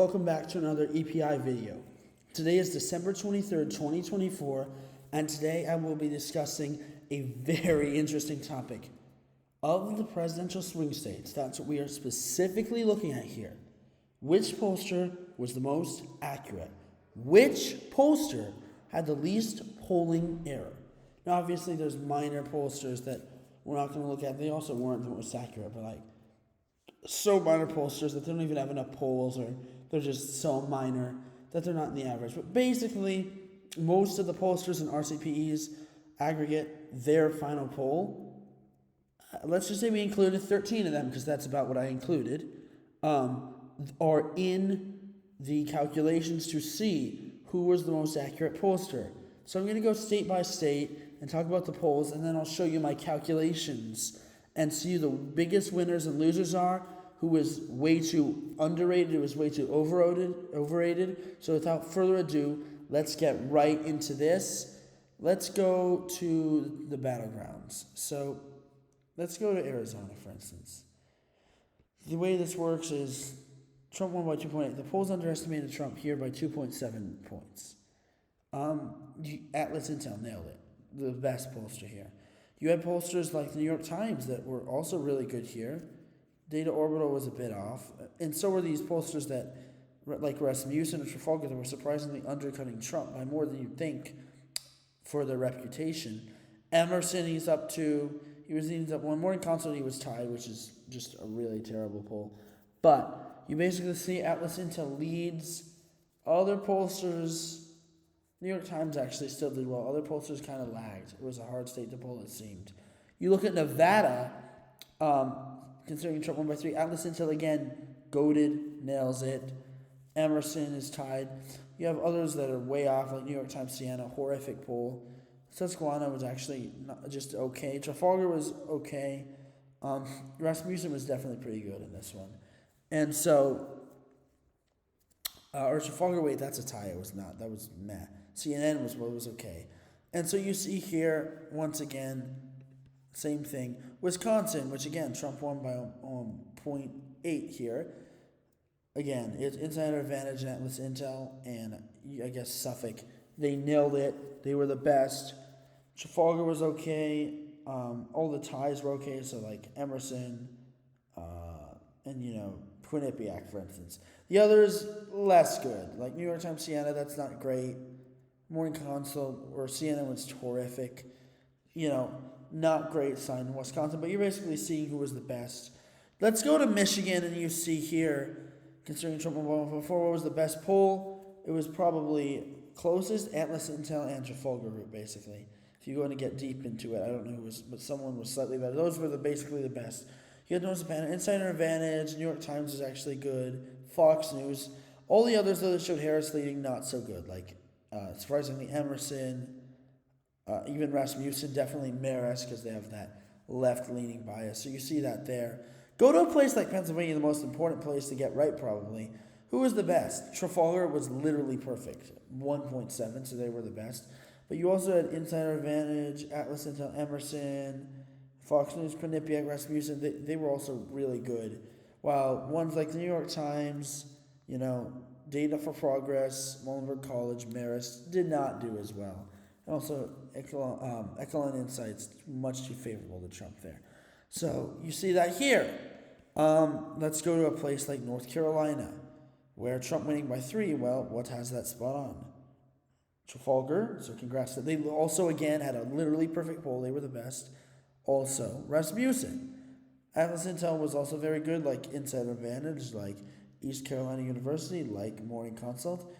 Welcome back to another EPI video. Today is December 23rd, 2024, and today I will be discussing a very interesting topic. Of the presidential swing states, that's what we are specifically looking at here. Which pollster was the most accurate? Which pollster had the least polling error? Now, obviously, there's minor pollsters that we're not going to look at. They also weren't the most accurate, but so minor pollsters that they don't even have enough polls, or they're just so minor that they're not in the average. But basically, most of the pollsters and RCPEs aggregate their final poll. Let's just say we included 13 of them, because that's about what I included, are in the calculations to see who was the most accurate pollster. So I'm going to go state by state and talk about the polls, and then I'll show you my calculations and see who the biggest winners and losers are, who was way too underrated, who was way too overrated. So without further ado, let's get right into this. Let's go to the battlegrounds. So let's go to Arizona, for instance. The way this works is Trump won by 2.8. The polls underestimated Trump here by 2.7 points. Atlas Intel nailed it. The best pollster here. You had pollsters like the New York Times that were also really good here. Data Orbital was a bit off. And so were these pollsters that, like Rasmussen and Trafalgar, that were surprisingly undercutting Trump by more than you'd think for their reputation. Emerson, he's up one. Morning Consult, he was tied, which is just a really terrible poll. But you basically see Atlas Intel leads. Other pollsters, New York Times actually still did well. Other pollsters kind of lagged. It was a hard state to poll, it seemed. You look at Nevada, considering Trump won by 3. Atlas Intel, again, goated, nails it. Emerson is tied. You have others that are way off, like New York Times Siena, horrific poll. Susquehanna was actually just okay. Trafalgar was okay. Rasmussen was definitely pretty good in this one. And so, or Trafalgar, wait, that's a tie. It was not. That was meh. CNN was okay. And so you see here, once again, same thing. Wisconsin, which again, Trump won by 0.8 here. Again, it's insider advantage in Atlas Intel, and I guess Suffolk. They nailed it. They were the best. Trafalgar was okay. All the ties were okay. So like Emerson, and Quinnipiac, for instance. The others less good. Like New York Times Siena, that's not great. Morning Consult or Siena was horrific. Not great sign in Wisconsin, but you're basically seeing who was the best. Let's go to Michigan, and you see here, considering Trump won before, what was the best poll? It was probably closest, Atlas Intel and Trafalgar Group, basically. If you go in and get deep into it, I don't know who was, but someone was slightly better. Those were basically the best. You had Notice Panel, Insider Advantage, New York Times was actually good, Fox News. All the others, though, that showed Harris leading, not so good. Like, surprisingly, Emerson, even Rasmussen, definitely Maris, because they have that left-leaning bias. So you see that there. Go to a place like Pennsylvania, the most important place to get right, probably. Who was the best? Trafalgar was literally perfect, 1.7, so they were the best. But you also had Insider Advantage, Atlas Intel, Emerson, Fox News, Quinnipiac, Rasmussen. They were also really good. While ones like the New York Times, Data for Progress, Muhlenberg College, Marist did not do as well. And also, Echelon Insights, much too favorable to Trump there. So you see that here. Let's go to a place like North Carolina, where Trump winning by 3. Well, what has that spot on? Trafalgar, so congrats. They also, again, had a literally perfect poll. They were the best. Also, Rasmussen. Atlas Intel was also very good, like Insider Advantage, like East Carolina University, like Morning Consult.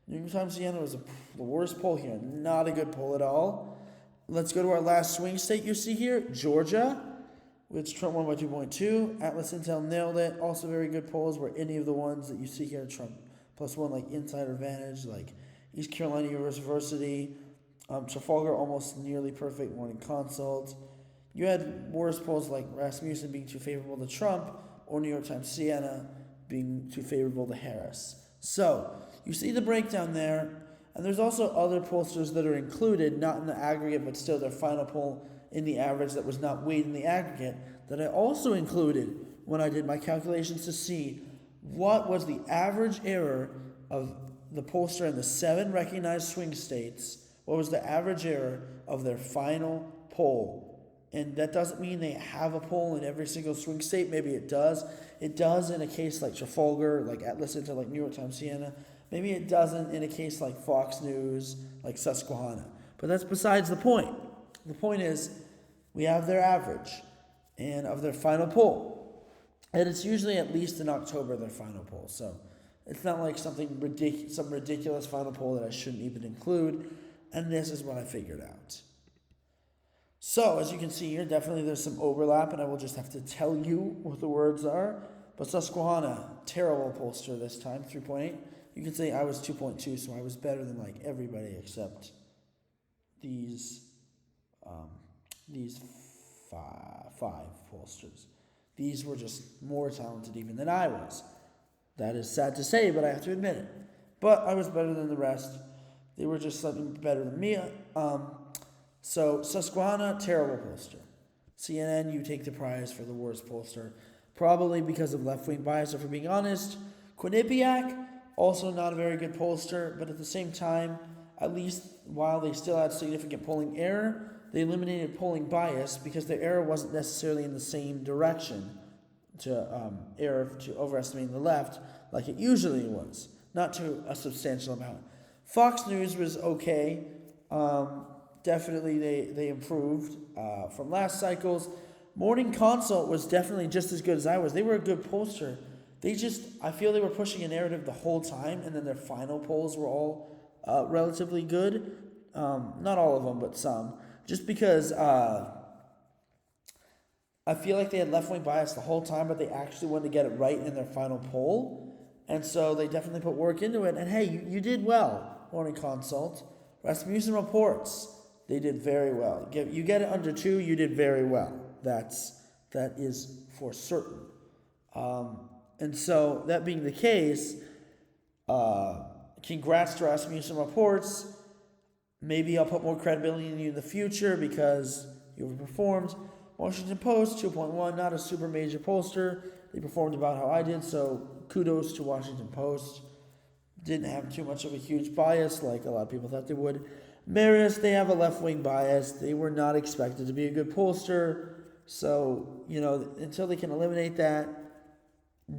New York Times Siena was the worst poll here. Not a good poll at all. Let's go to our last swing state you see here, Georgia, which Trump won by 2.2. Atlas Intel nailed it. Also very good polls were any of the ones that you see here, Trump +1, like Insider Advantage, like East Carolina University. Trafalgar almost nearly perfect, Morning Consult. You had worse polls like Rasmussen being too favorable to Trump, or New York Times Siena being too favorable to Harris. So, you see the breakdown there, and there's also other pollsters that are included, not in the aggregate, but still their final poll in the average that was not weighed in the aggregate, that I also included when I did my calculations to see what was the average error of the pollster in the 7 recognized swing states? What was the average error of their final poll? And that doesn't mean they have a poll in every single swing state. Maybe it does. It does in a case like Trafalgar, like Atlas Intel, like New York Times Siena. Maybe it doesn't in a case like Fox News, like Susquehanna. But that's besides the point. The point is we have their average and of their final poll. And it's usually at least in October, their final poll. So it's not like some ridiculous final poll that I shouldn't even include. And this is what I figured out. So, as you can see here, definitely there's some overlap, and I will just have to tell you what the words are. But Susquehanna, terrible pollster this time, 3.8. You can say I was 2.2, so I was better than like everybody except these five pollsters. These were just more talented even than I was. That is sad to say, but I have to admit it. But I was better than the rest. They were just something better than me. So Susquehanna, terrible pollster. CNN, you take the prize for the worst pollster, probably because of left-wing bias, if we're being honest. Quinnipiac, also not a very good pollster, but at the same time, at least while they still had significant polling error, they eliminated polling bias because their error wasn't necessarily in the same direction to overestimating the left like it usually was, not to a substantial amount. Fox News was okay. Definitely they improved from last cycles. Morning Consult was definitely just as good as I was. They were a good pollster. I feel they were pushing a narrative the whole time, and then their final polls were all relatively good. Not all of them, but some. Just because I feel like they had left-wing bias the whole time, but they actually wanted to get it right in their final poll. And so they definitely put work into it. And hey, you did well, Morning Consult. Rasmussen Reports, they did very well. You get it under 2, you did very well. That is for certain. And so, that being the case, congrats to Rasmussen Reports. Maybe I'll put more credibility in you in the future because you performed. Washington Post, 2.1, not a super major pollster. They performed about how I did, so kudos to Washington Post. Didn't have too much of a huge bias like a lot of people thought they would. Marist, they have a left-wing bias. They were not expected to be a good pollster. So, until they can eliminate that,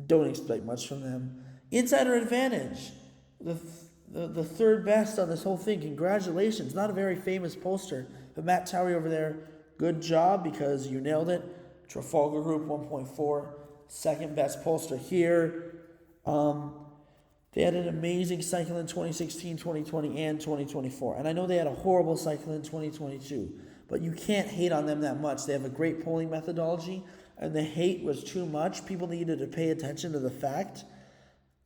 don't expect much from them. Insider Advantage, the third best on this whole thing. Congratulations. Not a very famous pollster, but Matt Towery over there, good job because you nailed it. Trafalgar Group, 1.4, second best pollster here. They had an amazing cycle in 2016, 2020, and 2024. And I know they had a horrible cycle in 2022, but you can't hate on them that much. They have a great polling methodology, and the hate was too much. People needed to pay attention to the fact.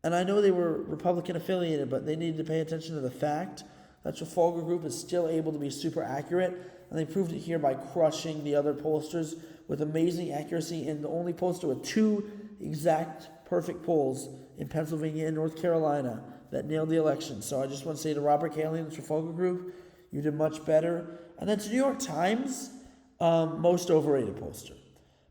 And I know they were Republican affiliated, but they needed to pay attention to the fact that Trafalgar Group is still able to be super accurate, and they proved it here by crushing the other pollsters with amazing accuracy, and the only pollster with 2 exact perfect polls in Pennsylvania and North Carolina that nailed the election. So I just want to say to Robert Cayley and the Trafalgar Group, you did much better. And then to New York Times, most overrated pollster.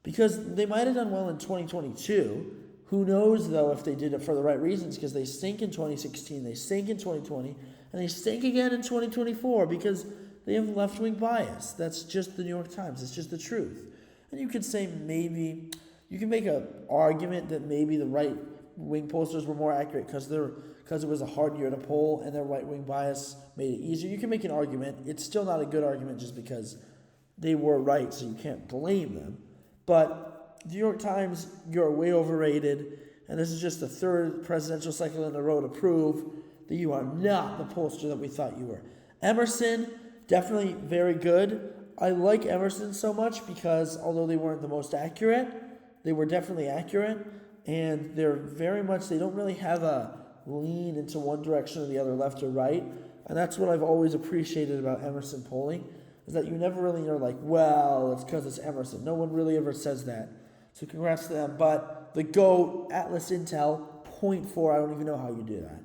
Because they might have done well in 2022. Who knows, though, if they did it for the right reasons, because they stink in 2016, they stink in 2020, and they stink again in 2024 because they have left-wing bias. That's just the New York Times. It's just the truth. And you could say maybe, you can make an argument that maybe the right-wing pollsters were more accurate because it was a hard year to poll and their right-wing bias made it easier. You can make an argument. It's still not a good argument just because they were right, so you can't blame them. But the New York Times, you're way overrated, and this is just the 3rd presidential cycle in a row to prove that you are not the pollster that we thought you were. Emerson, definitely very good. I like Emerson so much because although they weren't the most accurate, they were definitely accurate, and they're very much, they don't really have a lean into one direction or the other, left or right, and that's what I've always appreciated about Emerson polling, is that you never really are like, well, it's because it's Emerson. No one really ever says that. So congrats to them. But the GOAT, Atlas Intel, 0.4, I don't even know how you do that.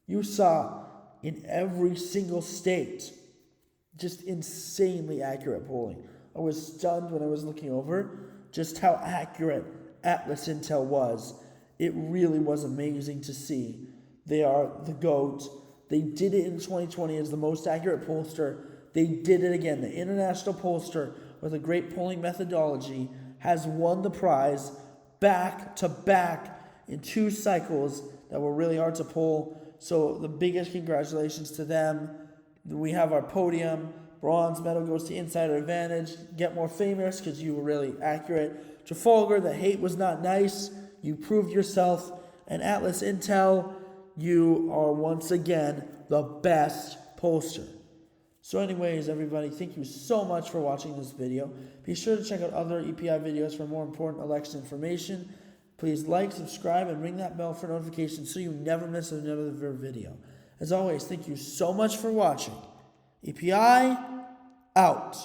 You saw in every single state just insanely accurate polling. I was stunned when I was looking over just how accurate Atlas Intel was It really was amazing to see. They are the GOAT. They did it in 2020 as the most accurate pollster. They did it again. The international pollster with a great polling methodology has won the prize back to back in 2 cycles that were really hard to poll. So the biggest congratulations to them. We have our podium. Bronze medal goes to Insider Advantage. Get more famous because you were really accurate. Trafalgar, the hate was not nice. You proved yourself. And Atlas Intel, you are once again the best pollster. So anyways, everybody, thank you so much for watching this video. Be sure to check out other EPI videos for more important election information. Please like, subscribe, and ring that bell for notifications so you never miss another video. As always, thank you so much for watching. EPI out.